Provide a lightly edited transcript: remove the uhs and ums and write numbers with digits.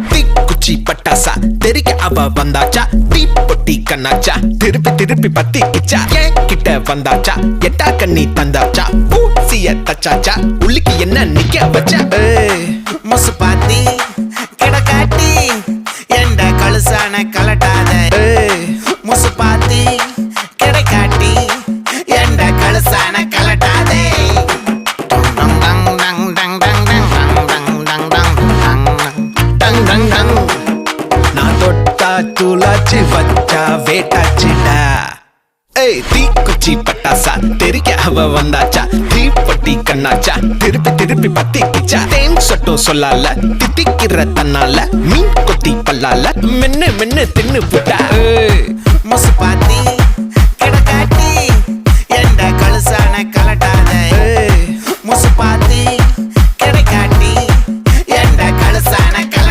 தீக்குச்சி பட்டாசா தெரிக்க அவ வந்தாச்சா, தீப்பொட்டி கண்ணாச்சா திருப்பி திருப்பி பத்திக்கிச்சா, ஏன் கிட்ட வந்தாச்சா எட்டா கண்ணி தந்தாச்சா, பூசிய தச்சாச்சா உள்ளிக்கு என்ன நிக்க வச்சா. முசு பாத்தி கிடக்காட்டி எந்த கழுசான கலட்டாத. முசு பாத்தி கிடக்காட்டி எந்த கழுசான கலட்டாதே. நான் தொட்டா துளாச்சி வச்சா வேட்டாச்சிடா. தீக்குச்சி பட்டாசா தெரிக்க அவ வந்தாச்சா, தீப்பொட்டி கண்ணாச்சா திருப்பி திருப்பி பத்திக்கிச்சா, தேன் சொட்டும் சொல்லால தித்திக்கிற தன்னால மீன் கொத்தி பல்லால மென்னு மென்னு தின்னு புட்டா. முசு பாத்தி